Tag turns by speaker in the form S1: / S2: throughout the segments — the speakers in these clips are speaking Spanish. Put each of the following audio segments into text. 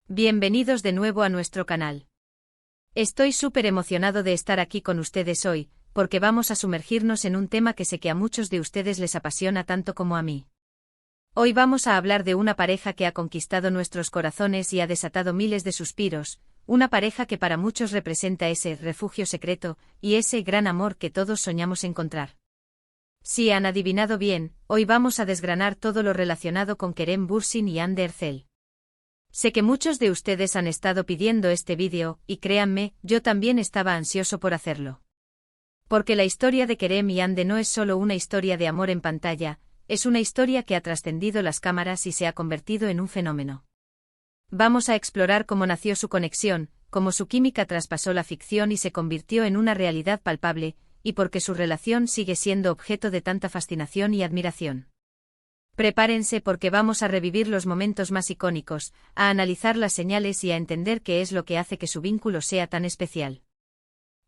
S1: Bienvenidos de nuevo a nuestro canal. Estoy súper emocionado de estar aquí con ustedes hoy, porque vamos a sumergirnos en un tema que sé que a muchos de ustedes les apasiona tanto como a mí. Hoy vamos a hablar de una pareja que ha conquistado nuestros corazones y ha desatado miles de suspiros, una pareja que para muchos representa ese refugio secreto y ese gran amor que todos soñamos encontrar. Si han adivinado bien, hoy vamos a desgranar todo lo relacionado con Kerem Bürsin y Hande Erçel. Sé que muchos de ustedes han estado pidiendo este vídeo, y créanme, yo también estaba ansioso por hacerlo. Porque la historia de Kerem y Hande no es solo una historia de amor en pantalla, es una historia que ha trascendido las cámaras y se ha convertido en un fenómeno. Vamos a explorar cómo nació su conexión, cómo su química traspasó la ficción y se convirtió en una realidad palpable, y por qué su relación sigue siendo objeto de tanta fascinación y admiración. Prepárense porque vamos a revivir los momentos más icónicos, a analizar las señales y a entender qué es lo que hace que su vínculo sea tan especial.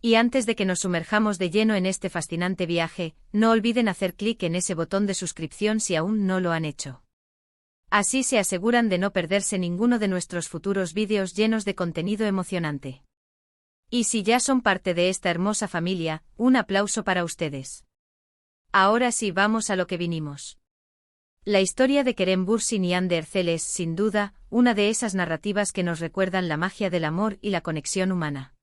S1: Y antes de que nos sumerjamos de lleno en este fascinante viaje, no olviden hacer clic en ese botón de suscripción si aún no lo han hecho. Así se aseguran de no perderse ninguno de nuestros futuros vídeos llenos de contenido emocionante. Y si ya son parte de esta hermosa familia, un aplauso para ustedes. Ahora sí vamos a lo que vinimos. La historia de Kerem Bürsin y Hande Erçel es, sin duda, una de esas narrativas que nos recuerdan la magia del amor y la conexión humana.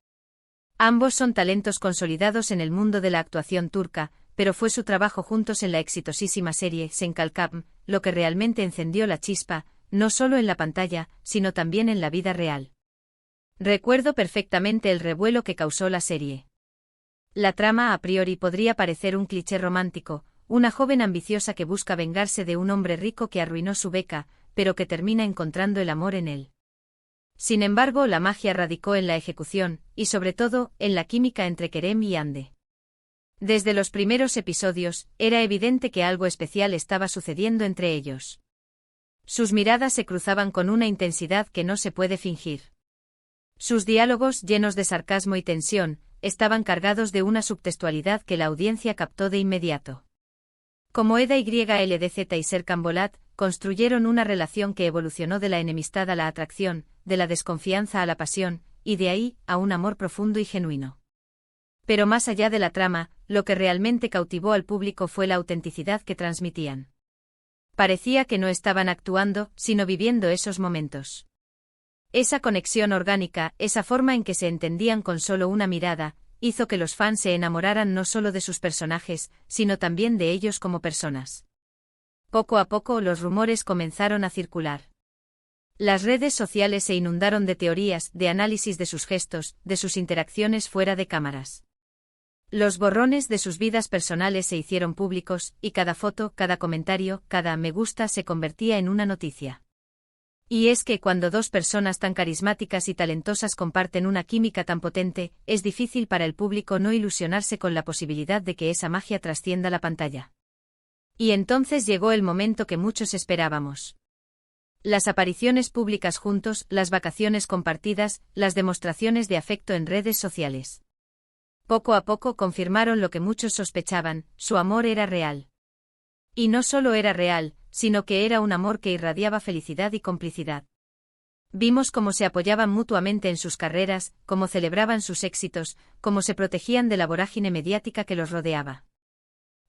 S1: Ambos son talentos consolidados en el mundo de la actuación turca, pero fue su trabajo juntos en la exitosísima serie Sen Kalkam lo que realmente encendió la chispa, no solo en la pantalla, sino también en la vida real. Recuerdo perfectamente el revuelo que causó la serie. La trama a priori podría parecer un cliché romántico, una joven ambiciosa que busca vengarse de un hombre rico que arruinó su beca, pero que termina encontrando el amor en él. Sin embargo, la magia radicó en la ejecución, y sobre todo, en la química entre Kerem y Hande. Desde los primeros episodios, era evidente que algo especial estaba sucediendo entre ellos. Sus miradas se cruzaban con una intensidad que no se puede fingir. Sus diálogos, llenos de sarcasmo y tensión, estaban cargados de una subtextualidad que la audiencia captó de inmediato. Como Eda YLDZ y Serkan Bolat, construyeron una relación que evolucionó de la enemistad a la atracción, de la desconfianza a la pasión, y de ahí, a un amor profundo y genuino. Pero más allá de la trama, lo que realmente cautivó al público fue la autenticidad que transmitían. Parecía que no estaban actuando, sino viviendo esos momentos. Esa conexión orgánica, esa forma en que se entendían con solo una mirada, hizo que los fans se enamoraran no solo de sus personajes, sino también de ellos como personas. Poco a poco los rumores comenzaron a circular. Las redes sociales se inundaron de teorías, de análisis de sus gestos, de sus interacciones fuera de cámaras. Los borrones de sus vidas personales se hicieron públicos, y cada foto, cada comentario, cada me gusta se convertía en una noticia. Y es que cuando dos personas tan carismáticas y talentosas comparten una química tan potente, es difícil para el público no ilusionarse con la posibilidad de que esa magia trascienda la pantalla. Y entonces llegó el momento que muchos esperábamos. Las apariciones públicas juntos, las vacaciones compartidas, las demostraciones de afecto en redes sociales. Poco a poco confirmaron lo que muchos sospechaban, su amor era real. Y no solo era real, sino que era un amor que irradiaba felicidad y complicidad. Vimos cómo se apoyaban mutuamente en sus carreras, cómo celebraban sus éxitos, cómo se protegían de la vorágine mediática que los rodeaba.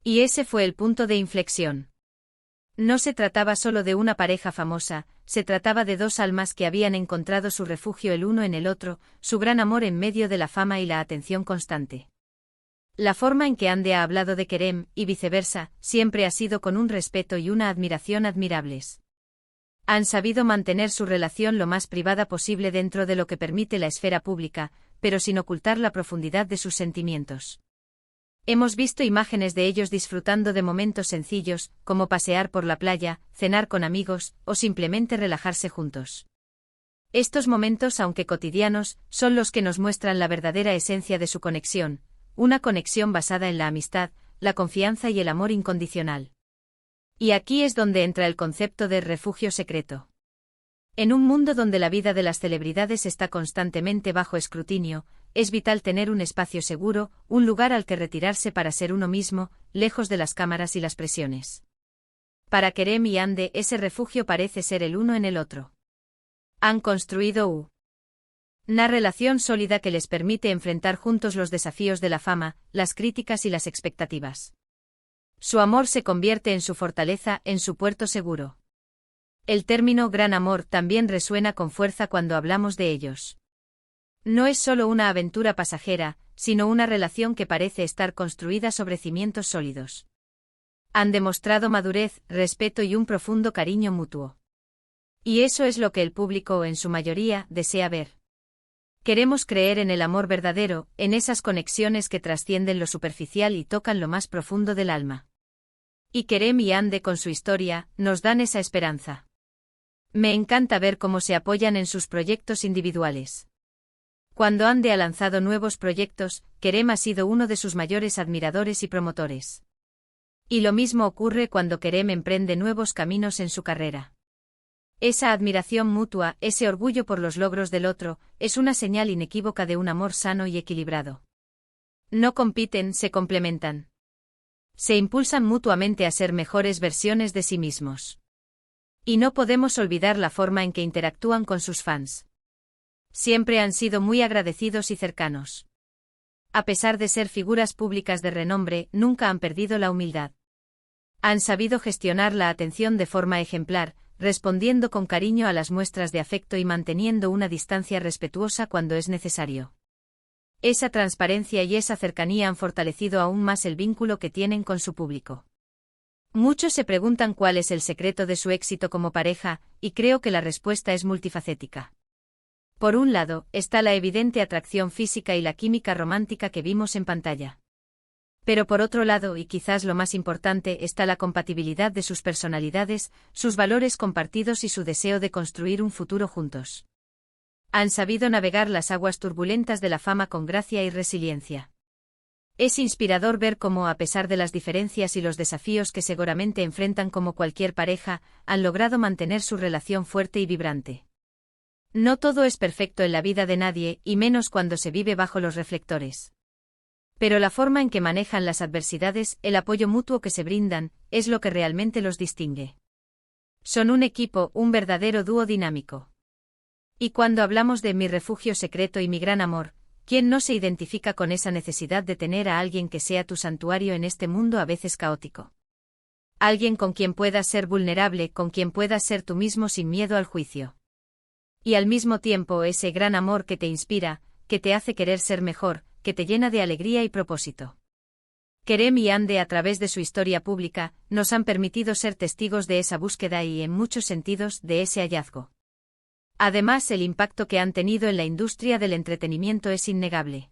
S1: Y ese fue el punto de inflexión. No se trataba solo de una pareja famosa, se trataba de dos almas que habían encontrado su refugio el uno en el otro, su gran amor en medio de la fama y la atención constante. La forma en que Hande ha hablado de Kerem, y viceversa, siempre ha sido con un respeto y una admiración admirables. Han sabido mantener su relación lo más privada posible dentro de lo que permite la esfera pública, pero sin ocultar la profundidad de sus sentimientos. Hemos visto imágenes de ellos disfrutando de momentos sencillos, como pasear por la playa, cenar con amigos, o simplemente relajarse juntos. Estos momentos, aunque cotidianos, son los que nos muestran la verdadera esencia de su conexión, una conexión basada en la amistad, la confianza y el amor incondicional. Y aquí es donde entra el concepto de refugio secreto. En un mundo donde la vida de las celebridades está constantemente bajo escrutinio, es vital tener un espacio seguro, un lugar al que retirarse para ser uno mismo, lejos de las cámaras y las presiones. Para Kerem y Hande ese refugio parece ser el uno en el otro. Han construido una relación sólida que les permite enfrentar juntos los desafíos de la fama, las críticas y las expectativas. Su amor se convierte en su fortaleza, en su puerto seguro. El término gran amor también resuena con fuerza cuando hablamos de ellos. No es solo una aventura pasajera, sino una relación que parece estar construida sobre cimientos sólidos. Han demostrado madurez, respeto y un profundo cariño mutuo. Y eso es lo que el público, en su mayoría, desea ver. Queremos creer en el amor verdadero, en esas conexiones que trascienden lo superficial y tocan lo más profundo del alma. Y Kerem y Hande con su historia, nos dan esa esperanza. Me encanta ver cómo se apoyan en sus proyectos individuales. Cuando Hande ha lanzado nuevos proyectos, Kerem ha sido uno de sus mayores admiradores y promotores. Y lo mismo ocurre cuando Kerem emprende nuevos caminos en su carrera. Esa admiración mutua, ese orgullo por los logros del otro, es una señal inequívoca de un amor sano y equilibrado. No compiten, se complementan. Se impulsan mutuamente a ser mejores versiones de sí mismos. Y no podemos olvidar la forma en que interactúan con sus fans. Siempre han sido muy agradecidos y cercanos. A pesar de ser figuras públicas de renombre, nunca han perdido la humildad. Han sabido gestionar la atención de forma ejemplar, respondiendo con cariño a las muestras de afecto y manteniendo una distancia respetuosa cuando es necesario. Esa transparencia y esa cercanía han fortalecido aún más el vínculo que tienen con su público. Muchos se preguntan cuál es el secreto de su éxito como pareja, y creo que la respuesta es multifacética. Por un lado, está la evidente atracción física y la química romántica que vimos en pantalla. Pero por otro lado, y quizás lo más importante, está la compatibilidad de sus personalidades, sus valores compartidos y su deseo de construir un futuro juntos. Han sabido navegar las aguas turbulentas de la fama con gracia y resiliencia. Es inspirador ver cómo, a pesar de las diferencias y los desafíos que seguramente enfrentan como cualquier pareja, han logrado mantener su relación fuerte y vibrante. No todo es perfecto en la vida de nadie, y menos cuando se vive bajo los reflectores. Pero la forma en que manejan las adversidades, el apoyo mutuo que se brindan, es lo que realmente los distingue. Son un equipo, un verdadero dúo dinámico. Y cuando hablamos de mi refugio secreto y mi gran amor, ¿quién no se identifica con esa necesidad de tener a alguien que sea tu santuario en este mundo a veces caótico? Alguien con quien puedas ser vulnerable, con quien puedas ser tú mismo sin miedo al juicio. Y al mismo tiempo ese gran amor que te inspira, que te hace querer ser mejor, que te llena de alegría y propósito. Kerem y Hande, a través de su historia pública, nos han permitido ser testigos de esa búsqueda y, en muchos sentidos, de ese hallazgo. Además, el impacto que han tenido en la industria del entretenimiento es innegable.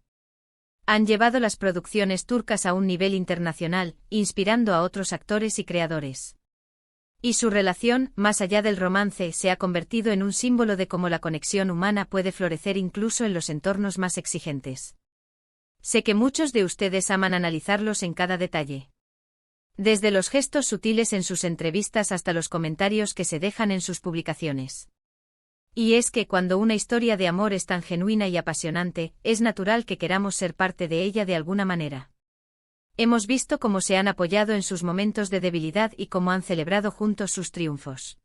S1: Han llevado las producciones turcas a un nivel internacional, inspirando a otros actores y creadores. Y su relación, más allá del romance, se ha convertido en un símbolo de cómo la conexión humana puede florecer incluso en los entornos más exigentes. Sé que muchos de ustedes aman analizarlos en cada detalle. Desde los gestos sutiles en sus entrevistas hasta los comentarios que se dejan en sus publicaciones. Y es que cuando una historia de amor es tan genuina y apasionante, es natural que queramos ser parte de ella de alguna manera. Hemos visto cómo se han apoyado en sus momentos de debilidad y cómo han celebrado juntos sus triunfos.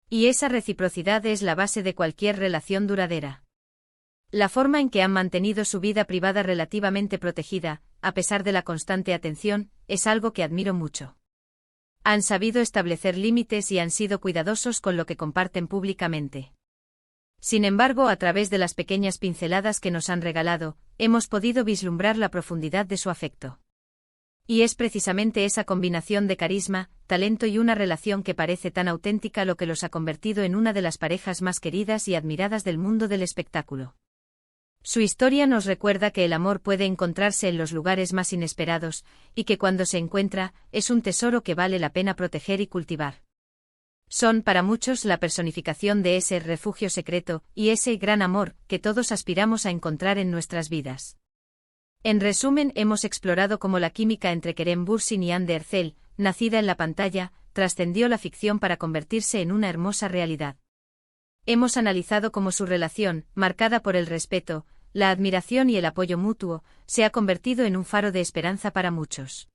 S1: Y esa reciprocidad es la base de cualquier relación duradera. La forma en que han mantenido su vida privada relativamente protegida, a pesar de la constante atención, es algo que admiro mucho. Han sabido establecer límites y han sido cuidadosos con lo que comparten públicamente. Sin embargo, a través de las pequeñas pinceladas que nos han regalado, hemos podido vislumbrar la profundidad de su afecto. Y es precisamente esa combinación de carisma, talento y una relación que parece tan auténtica lo que los ha convertido en una de las parejas más queridas y admiradas del mundo del espectáculo. Su historia nos recuerda que el amor puede encontrarse en los lugares más inesperados, y que cuando se encuentra, es un tesoro que vale la pena proteger y cultivar. Son para muchos la personificación de ese refugio secreto, y ese gran amor, que todos aspiramos a encontrar en nuestras vidas. En resumen, hemos explorado cómo la química entre Kerem Bürsin y Hande Erçel, nacida en la pantalla, trascendió la ficción para convertirse en una hermosa realidad. Hemos analizado cómo su relación, marcada por el respeto, la admiración y el apoyo mutuo, se ha convertido en un faro de esperanza para muchos.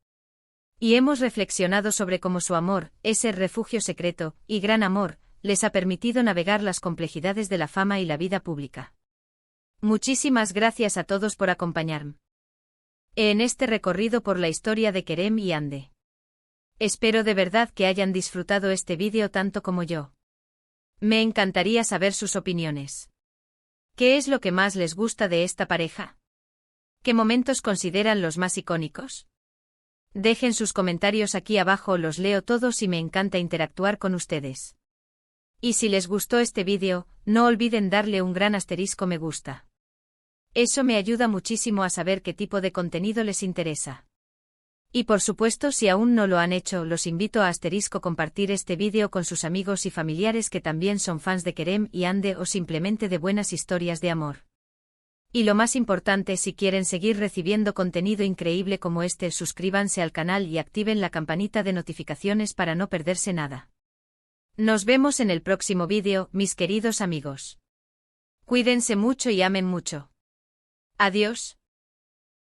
S1: Y hemos reflexionado sobre cómo su amor, ese refugio secreto y gran amor, les ha permitido navegar las complejidades de la fama y la vida pública. Muchísimas gracias a todos por acompañarme en este recorrido por la historia de Kerem y Hande. Espero de verdad que hayan disfrutado este vídeo tanto como yo. Me encantaría saber sus opiniones. ¿Qué es lo que más les gusta de esta pareja? ¿Qué momentos consideran los más icónicos? Dejen sus comentarios aquí abajo, los leo todos y me encanta interactuar con ustedes. Y si les gustó este vídeo, no olviden darle un gran asterisco me gusta. Eso me ayuda muchísimo a saber qué tipo de contenido les interesa. Y por supuesto, si aún no lo han hecho, los invito a compartir este vídeo con sus amigos y familiares que también son fans de Kerem y Hande o simplemente de buenas historias de amor. Y lo más importante, si quieren seguir recibiendo contenido increíble como este, suscríbanse al canal y activen la campanita de notificaciones para no perderse nada. Nos vemos en el próximo vídeo, mis queridos amigos. Cuídense mucho y amen mucho. Adiós.